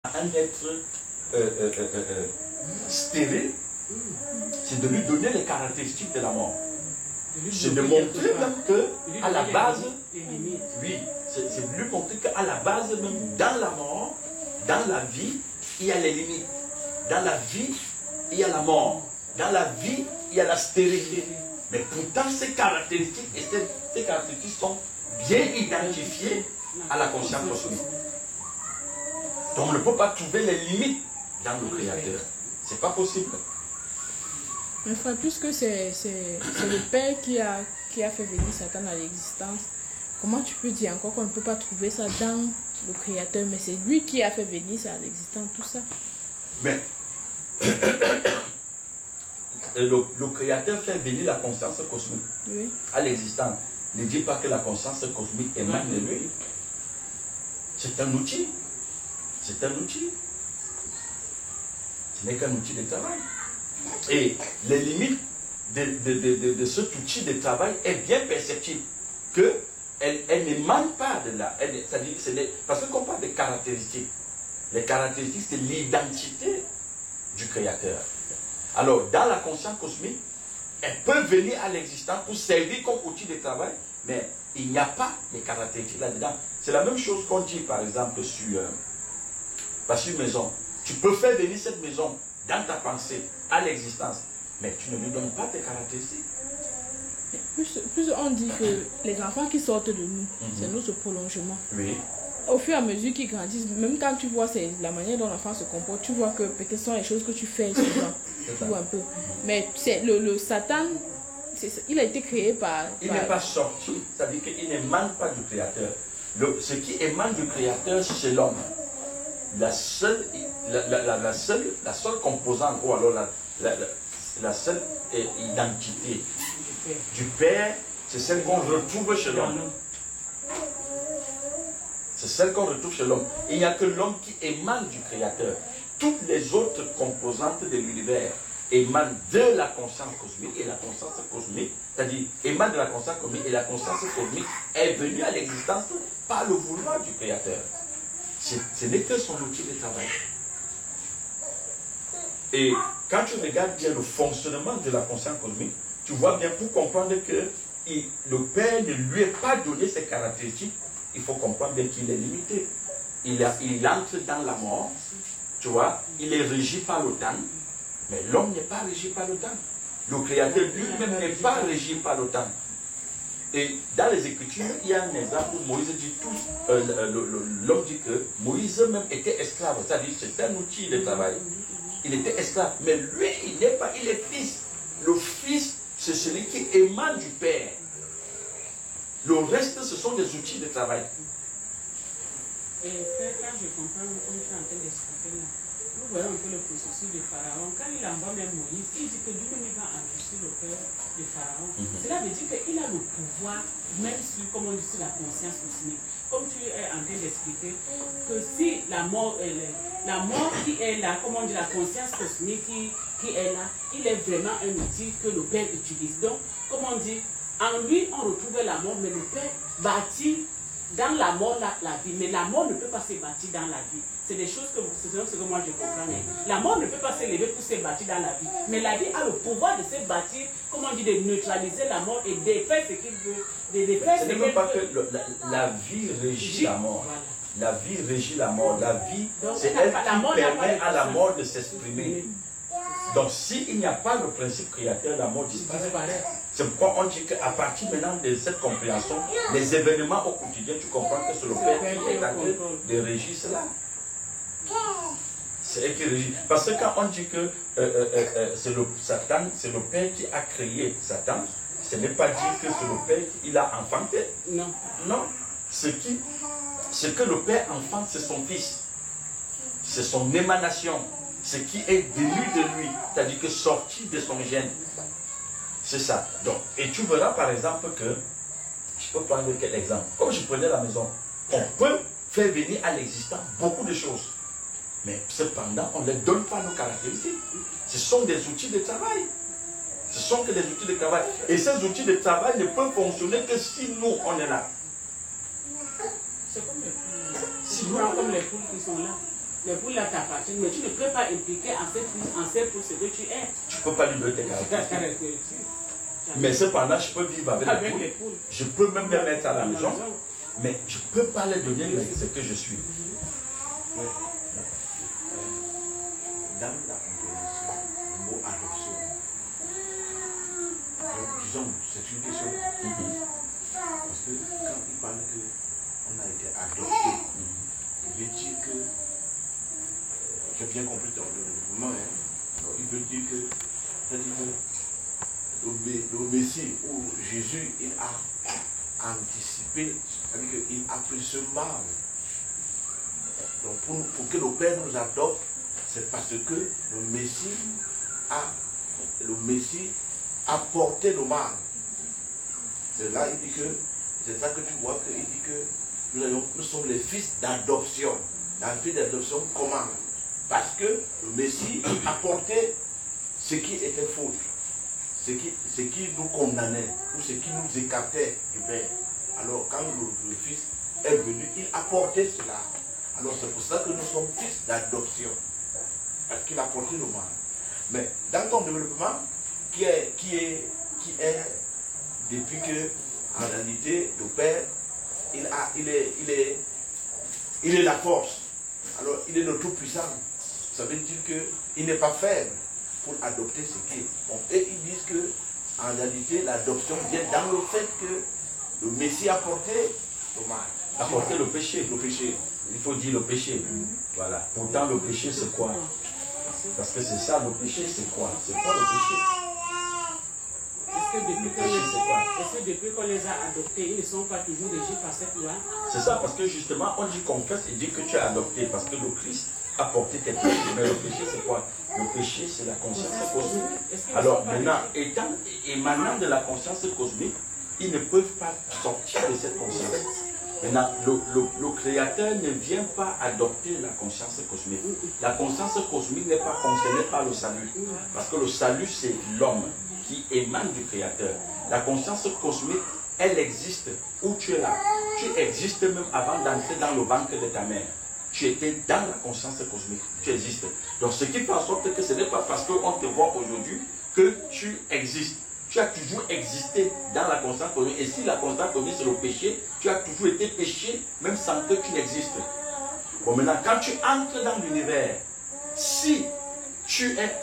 un être stérile, c'est de lui donner les caractéristiques de la mort. C'est de montrer même que, à la base, oui, c'est de lui montrer qu'à la base, même dans la mort, dans la vie, il y a les limites. Dans la vie, il y a la mort. Dans la vie, il y a la stérilité. Mais pourtant, ces caractéristiques, ces caractéristiques sont bien identifiées à la conscience cosmique. Donc on ne peut pas trouver les limites dans le Créateur. C'est pas possible. Mais frère, puisque c'est le Père qui a fait venir Satan à l'existence, comment tu peux dire encore qu'on ne peut pas trouver ça dans le Créateur, mais c'est lui qui a fait venir ça à l'existence, tout ça? Mais le Créateur fait venir la conscience cosmique à l'existence. Ne dis pas que la conscience cosmique émane de lui. C'est un outil. C'est un outil. Ce n'est qu'un outil de travail. Et les limites de cet outil de travail est bien perceptible. Elle n'émane pas de là. Parce qu'on parle de caractéristiques. Les caractéristiques, c'est l'identité du Créateur. Alors, dans la conscience cosmique, elle peut venir à l'existence pour servir comme outil de travail, mais il n'y a pas les caractéristiques là-dedans. C'est la même chose qu'on dit, par exemple, sur une maison. Tu peux faire venir cette maison dans ta pensée à l'existence, mais tu ne lui donnes pas tes caractéristiques. Plus on dit que les enfants qui sortent de nous, c'est notre prolongement. Oui. Au fur et à mesure qu'ils grandissent, même quand tu vois la manière dont l'enfant se comporte, tu vois que peut-être ce sont les choses que tu fais souvent. Tu vois un peu. Mais c'est le Satan, il a été créé par... Il n'est pas sorti, c'est-à-dire qu'il n'émane pas du Créateur. Ce qui émane du Créateur, c'est l'homme. La seule composante, ou alors la seule identité du Père, c'est celle qu'on retrouve chez l'homme. C'est celle qu'on retrouve chez l'homme. Il n'y a que l'homme qui émane du Créateur. Toutes les autres composantes de l'univers émanent de la conscience cosmique, et la conscience cosmique, c'est-à-dire émanent de la conscience cosmique, et la conscience cosmique est venue à l'existence par le vouloir du Créateur. Ce n'est que son outil de travail. Et quand tu regardes bien le fonctionnement de la conscience cosmique, tu vois bien pour comprendre que le Père ne lui a pas donné ses caractéristiques. Il faut comprendre bien qu'il est limité. Il entre dans la mort, tu vois, il est régi par le temps, mais l'homme n'est pas régi par le temps. Le Créateur lui-même n'est pas régi par le temps. Et dans les Écritures, il y a un exemple où Moïse dit l'homme dit que Moïse même était esclave, c'est-à-dire c'est un outil de travail. Il était esclave, mais lui, il n'est pas, il est fils. Le fils, c'est celui qui émane du Père. Le reste, ce sont des outils de travail. Et quand je comprends, comme tu es en train d'expliquer là, nous voyons un peu le processus de Pharaon. Quand il envoie même Moïse, il dit que Dieu il va endurcir le cœur de Pharaon. Cela veut dire qu'il a le pouvoir, même sur, comme on dit, sur la conscience cosmique. Comme tu es en train d'expliquer, que si la mort qui est là, comme on dit, la conscience cosmique qui est là, il est vraiment un outil que le Père utilise. Donc, comme on dit, en lui, on retrouve la mort, mais le Père bâtit dans la mort la vie. Mais la mort ne peut pas se bâtir dans la vie. C'est des choses ce que moi je comprends. La mort ne peut pas s'élever pour se bâtir dans la vie. Mais la vie a le pouvoir de se bâtir, comme on dit, de neutraliser la mort et de faire ce qu'il veut. Ce n'est même pas que la vie régit la mort. Voilà. La vie régit la mort. La vie, c'est elle qui permet à la mort de s'exprimer. Donc, s'il n'y a pas le principe créateur, la mort disparaît. C'est pourquoi on dit qu'à partir maintenant de cette compréhension, les événements au quotidien, tu comprends que c'est le Père qui est en train de régir cela. C'est elle qui régit. Parce que quand on dit que c'est Satan, c'est le Père qui a créé Satan, ce n'est pas dire que c'est le Père qui l'a enfanté. Non. Non. Ce que le Père enfante, c'est son Fils. C'est son émanation. Ce qui est venu de lui, c'est-à-dire que sorti de son gène. C'est ça. Donc, et tu verras par exemple que, je peux prendre quel exemple, comme je prenais la maison, on peut faire venir à l'existence beaucoup de choses. Mais cependant, on ne leur donne pas nos caractéristiques. Ce sont des outils de travail. Ce sont que des outils de travail. Et ces outils de travail ne peuvent fonctionner que si nous, on est là. C'est comme les poules. Si nous, comme les poules qui sont là. Les poules là t'appartiennent, mais tu ne peux pas impliquer en cette poule ce que tu es. Tu ne peux pas lui donner tes caractéristiques. Mais cependant, je peux vivre avec les poules. Je peux même les mettre à la maison. Mais je ne peux pas les donner ce que je suis. Ouais. Dans la compréhension, le mot adoption, disons, c'est une question. Parce que quand il parle qu'on a été adopté, il veut dire que, j'ai bien compris dans le développement, il veut dire que, le Messie ou Jésus, il a anticipé, c'est-à-dire qu'il a pris ce mal. Donc pour que le Père nous adopte, c'est parce que le Messie a porté le mal. C'est là il dit que, c'est ça que tu vois qu'il dit que nous sommes les fils d'adoption. La fils d'adoption, comment? Parce que le Messie a porté ce qui était faute, ce qui nous condamnait, ou ce qui nous écartait du Père. Alors quand le Fils est venu, il a porté cela. Alors c'est pour ça que nous sommes fils d'adoption. Parce qu'il a porté le mal. Mais dans ton développement, qui est depuis que, en réalité, le Père, il est la force. Alors il est le tout-puissant. Ça veut dire qu'il n'est pas faible pour adopter ce qui est. Bon, et ils disent que, en réalité, l'adoption vient dans le fait que le Messie a porté le mal. A porté le péché. Le péché. Il faut dire le péché. Voilà. Pourtant, le péché, c'est quoi? Parce que c'est ça, le péché, c'est quoi? C'est quoi le péché? Est-ce que depuis qu'on les a adoptés, ils ne sont pas toujours régis par cette loi? C'est ça, parce que justement, on dit confesse et dit que tu es adopté, parce que le Christ a porté tes péchés. Mais le péché, c'est quoi? Le péché, c'est la conscience cosmique. Alors maintenant, émanant de la conscience cosmique, ils ne peuvent pas sortir de cette conscience. Maintenant, le Créateur ne vient pas adopter la conscience cosmique. La conscience cosmique n'est pas concernée par le salut. Parce que le salut, c'est l'homme qui émane du Créateur. La conscience cosmique, elle existe où tu es là. Tu existes même avant d'entrer dans le ventre de ta mère. Tu étais dans la conscience cosmique. Tu existes. Donc, ce qui fait en sorte que ce n'est pas parce qu'on te voit aujourd'hui que tu existes. Tu as toujours existé dans la conscience cosmique. Et si la conscience cosmique c'est le péché, tu as toujours été péché, même sans que tu n'existes. Bon, maintenant, quand tu entres dans l'univers, si tu es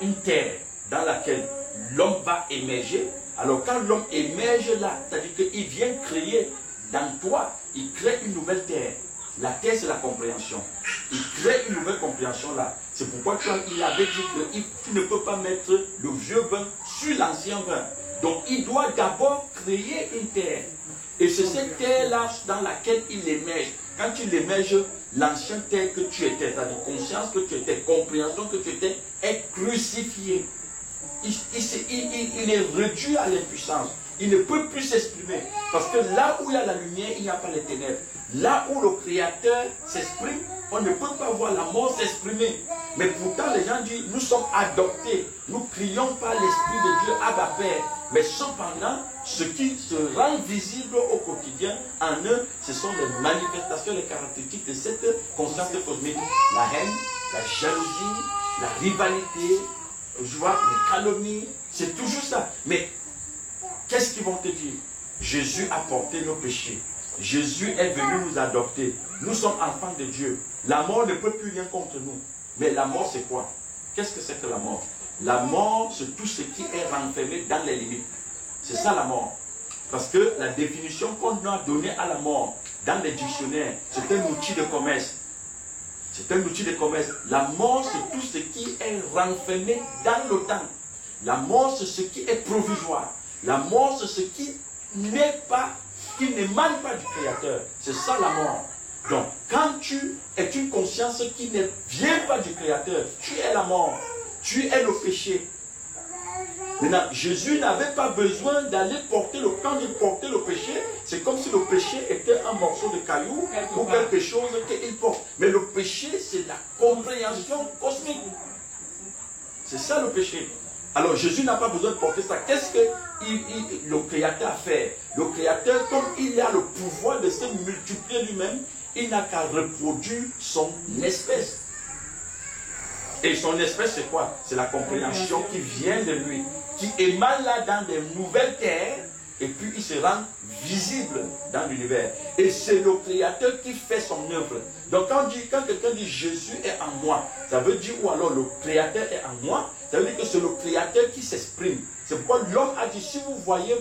une terre dans laquelle l'homme va émerger, alors quand l'homme émerge là, c'est-à-dire qu'il vient créer dans toi, il crée une nouvelle terre. La terre, c'est la compréhension. Il crée une nouvelle compréhension là. C'est pourquoi il avait dit que tu ne peux pas mettre le vieux vin sur l'ancien vin. Donc, il doit d'abord créer une terre. Et c'est cette terre-là dans laquelle il émerge. Quand il émerge, l'ancienne terre que tu étais, c'est-à-dire conscience que tu étais, compréhension que tu étais, est crucifiée. Il est réduit à l'impuissance. Il ne peut plus s'exprimer. Parce que là où il y a la lumière, il n'y a pas les ténèbres. Là où le Créateur s'exprime, on ne peut pas voir la mort s'exprimer. Mais pourtant, les gens disent, nous sommes adoptés. Nous crions par l'Esprit de Dieu, Abba Père. Mais cependant, ce qui se rend visible au quotidien en eux, ce sont les manifestations, les caractéristiques de cette conscience cosmique. La haine, la jalousie, la rivalité, je vois, les calomnies, c'est toujours ça. Mais qu'est-ce qu'ils vont te dire? Jésus a porté nos péchés. Jésus est venu nous adopter. Nous sommes enfants de Dieu. La mort ne peut plus rien contre nous. Mais la mort, c'est quoi? Qu'est-ce que c'est que la mort? La mort, c'est tout ce qui est renfermé dans les limites. C'est ça la mort. Parce que la définition qu'on a donnée à la mort dans les dictionnaires, c'est un outil de commerce. C'est un outil de commerce. La mort, c'est tout ce qui est renfermé dans le temps. La mort, c'est ce qui est provisoire. La mort, c'est ce qui n'est pas, qui n'émane pas du Créateur. C'est ça la mort. Donc, quand tu es une conscience qui ne vient pas du Créateur, tu es la mort. Tu es le péché. Maintenant, Jésus n'avait pas besoin d'aller porter le... Quand il portait le péché, c'est comme si le péché était un morceau de caillou ou quelque chose qu'il porte. Mais le péché, c'est la compréhension cosmique. C'est ça le péché. Alors Jésus n'a pas besoin de porter ça. Qu'est-ce que le Créateur a fait? Le Créateur, comme il a le pouvoir de se multiplier lui-même, il n'a qu'à reproduire son espèce. Et son esprit, c'est quoi? C'est la compréhension qui vient de lui, qui émane là dans des nouvelles terres, et puis il se rend visible dans l'univers. Et c'est le Créateur qui fait son œuvre. Donc quand quelqu'un dit Jésus est en moi, ça veut dire, ou alors le Créateur est en moi, ça veut dire que c'est le Créateur qui s'exprime. C'est pourquoi l'homme a dit, si vous me voyez,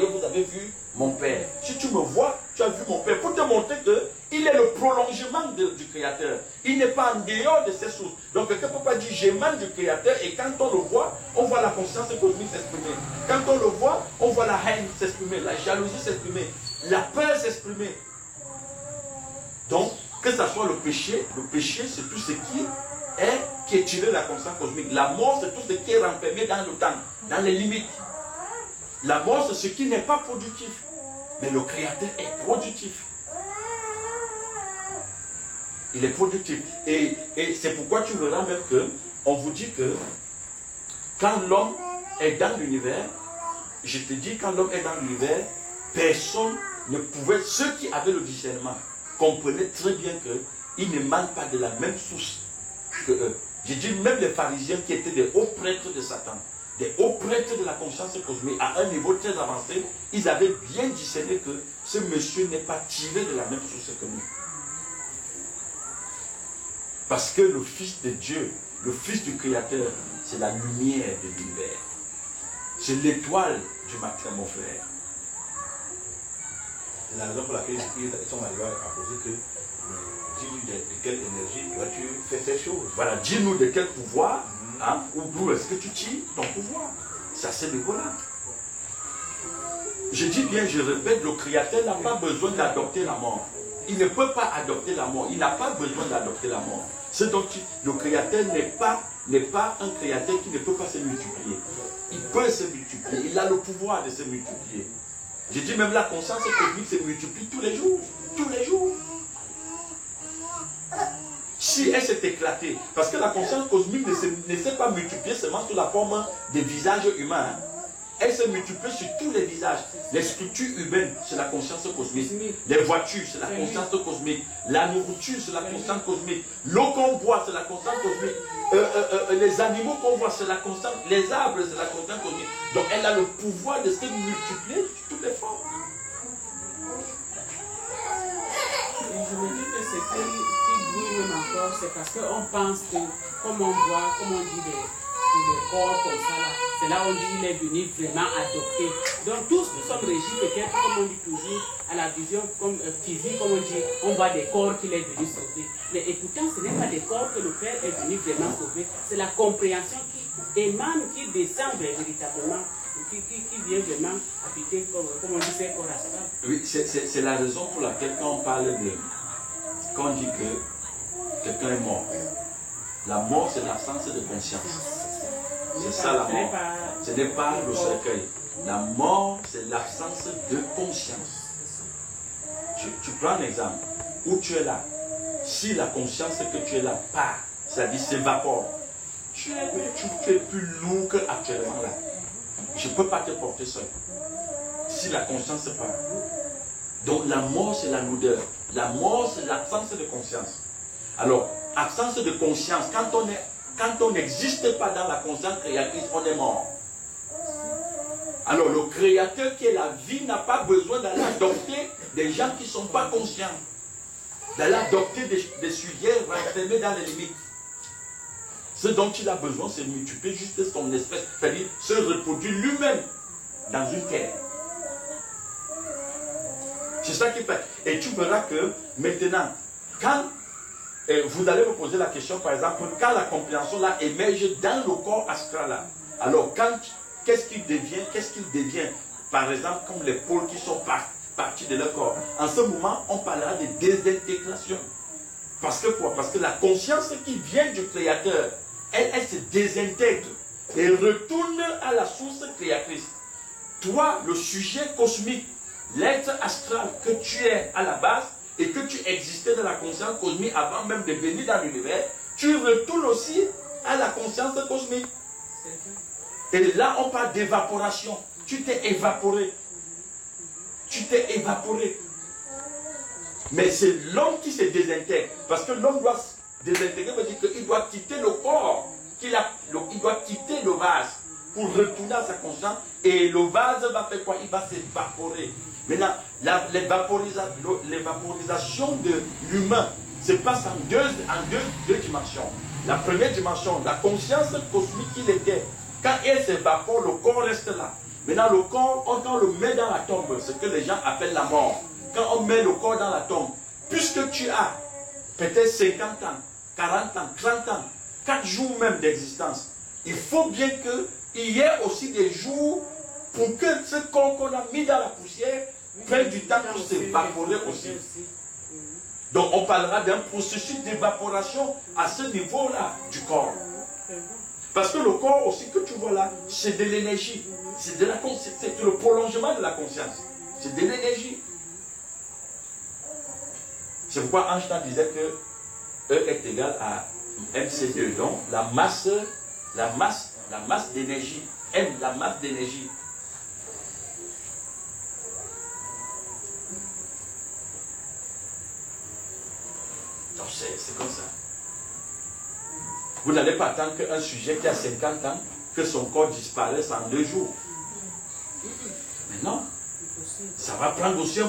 vous avez vu mon Père. Si tu me vois, tu as vu mon Père. Pour te montrer qu'il est le prolongement du Créateur. Il n'est pas en dehors de ses sources. Donc quelqu'un ne peut pas dire, j'émane du Créateur, et quand on le voit, on voit la conscience cosmique s'exprimer. Quand on le voit, on voit la haine s'exprimer, la jalousie s'exprimer, la peur s'exprimer. Donc, que ce soit le péché c'est tout ce qui est tiré de la conscience cosmique. La mort, c'est tout ce qui est renfermé dans le temps, dans les limites. La mort, c'est ce qui n'est pas productif. Mais le Créateur est productif. Il est productif. Et c'est pourquoi tu verras même que on vous dit que quand l'homme est dans l'univers, je te dis, quand l'homme est dans l'univers, personne ne pouvait, ceux qui avaient le discernement, comprenaient très bien qu'ils ne manquent pas de la même source que eux. J'ai dit, même les pharisiens qui étaient des hauts prêtres de Satan, des hauts prêtres de la conscience cosmique, à un niveau très avancé, ils avaient bien discerné que ce monsieur n'est pas tiré de la même source que nous. Parce que le Fils de Dieu, le Fils du Créateur, c'est la lumière de l'univers. C'est l'étoile du matin, mon frère. C'est la raison pour laquelle ils sont arrivés à poser que dis-nous de quelle énergie dois-tu faire ces choses. Voilà, dis-nous de quel pouvoir, hein, ou d'où est-ce que tu tires ton pouvoir. C'est à ce niveau-là. Je dis bien, je répète, le Créateur n'a pas besoin d'adopter la mort. Il ne peut pas adopter la mort. Il n'a pas besoin d'adopter la mort. Ce dont le Créateur n'est pas un Créateur qui ne peut pas se multiplier. Il peut se multiplier. Il a le pouvoir de se multiplier. Je dis même la conscience cosmique se multiplie tous les jours. Tous les jours. Si elle s'est éclatée, parce que la conscience cosmique ne s'est pas multipliée seulement sous la forme des visages humains. Elle se multiplie sur tous les visages. Les structures humaines, c'est la conscience cosmique. Les voitures, c'est la conscience cosmique. La nourriture, c'est la conscience cosmique. L'eau qu'on boit, c'est la conscience cosmique. Les animaux qu'on voit, c'est la conscience. Les arbres, c'est la conscience cosmique. Donc elle a le pouvoir de se multiplier sur toutes les formes. Et je me dis que ce qui brille même encore, c'est parce qu'on pense que, comme on voit, comme on dit des corps comme ça, c'est là où on dit qu'il est venu vraiment adopter. Donc tous nous sommes régis peut-être, comme on dit toujours, à la vision comme, physique, comme on dit, on voit des corps qu'il est venu sauver. Mais écoutons, ce n'est pas des corps que le Père est venu vraiment sauver, c'est la compréhension qui émane, qui descend véritablement, qui vient vraiment habiter, comme on dit, ces corps astrales. Oui, c'est la raison pour laquelle quand on parle de... Quand on dit que quelqu'un est mort, la mort c'est l'absence de conscience. C'est ça la mort. Ce n'est pas le cercueil. La mort c'est l'absence de conscience. Tu prends un exemple. Où tu es là, si la conscience que tu es là part, c'est-à-dire s'évapore, tu es plus lourd qu'actuellement là. Je ne peux pas te porter seul. Si la conscience part. Donc la mort c'est la lourdeur. La mort c'est l'absence de conscience. Alors, absence de conscience, quand on n'existe pas dans la conscience créatrice, on est mort. Alors le Créateur qui est la vie n'a pas besoin d'aller adopter des gens qui ne sont pas conscients. D'aller adopter des sujets renfermés dans les limites. Ce dont il a besoin, c'est multiplier juste son espèce, c'est-à-dire se reproduire lui-même dans une terre. C'est ça qu'il fait. Et tu verras que maintenant, quand vous allez me poser la question, par exemple, quand la compréhension là émerge dans le corps astral là, alors qu'est-ce qu'il devient, par exemple, comme les pôles qui sont partis de leur corps. En ce moment, on parlera de désintégration. Parce que quoi? Parce que la conscience qui vient du Créateur, elle se désintègre et retourne à la source créatrice. Toi, le sujet cosmique, l'être astral que tu es à la base, et que tu existais dans la conscience cosmique avant même de venir dans l'univers, tu retournes aussi à la conscience cosmique. Et là, on parle d'évaporation. Tu t'es évaporé. Tu t'es évaporé. Mais c'est l'homme qui se désintègre. Parce que l'homme doit se désintégrer, veut dire qu'il doit quitter le corps. conscience et le vase va faire quoi? Il va s'évaporer. Maintenant, l'évaporisation de l'humain se passe en deux dimensions. La première dimension, la conscience cosmique qu'il était, quand elle s'évapore, le corps reste là. Maintenant, le corps, quand on le met dans la tombe, ce que les gens appellent la mort, quand on met le corps dans la tombe, puisque tu as peut-être 50 ans, 40 ans, 30 ans, 4 jours même d'existence, il faut bien qu'il y ait aussi des jours pour que ce corps qu'on a mis dans la poussière prenne du temps pour s'évaporer aussi. Donc on parlera d'un processus d'évaporation à ce niveau-là du corps. Parce que le corps aussi que tu vois là, c'est de l'énergie. C'est le prolongement de la conscience. C'est de l'énergie. C'est pourquoi Einstein disait que E est égal à mc2. Donc la masse d'énergie. M, la masse d'énergie. Donc c'est comme ça. Vous n'allez pas attendre qu'un sujet qui a 50 ans, que son corps disparaisse en 2 jours. Mais non. Ça va prendre aussi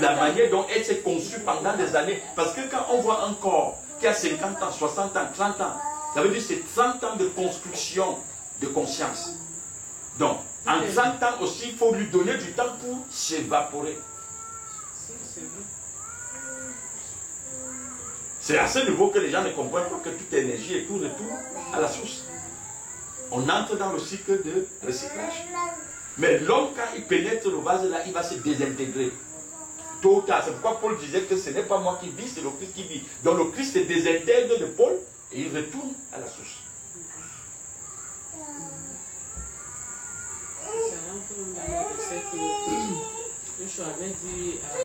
la manière dont elle s'est conçue pendant des années. Parce que quand on voit un corps qui a 50 ans, 60 ans, 30 ans, ça veut dire que c'est 30 ans de construction de conscience. Donc, en 30 ans aussi, il faut lui donner du temps pour s'évaporer. C'est à ce niveau que les gens ne comprennent pas que toute énergie et tout retourne à la source. On entre dans le cycle de recyclage. Mais l'homme, quand il pénètre le vase là, il va se désintégrer. Tôt ou tard. C'est pourquoi Paul disait que ce n'est pas moi qui vis, c'est le Christ qui vit. Donc le Christ se désintègre de Paul et il retourne à la source. Ça rentre dans le verset que Joshua avait dit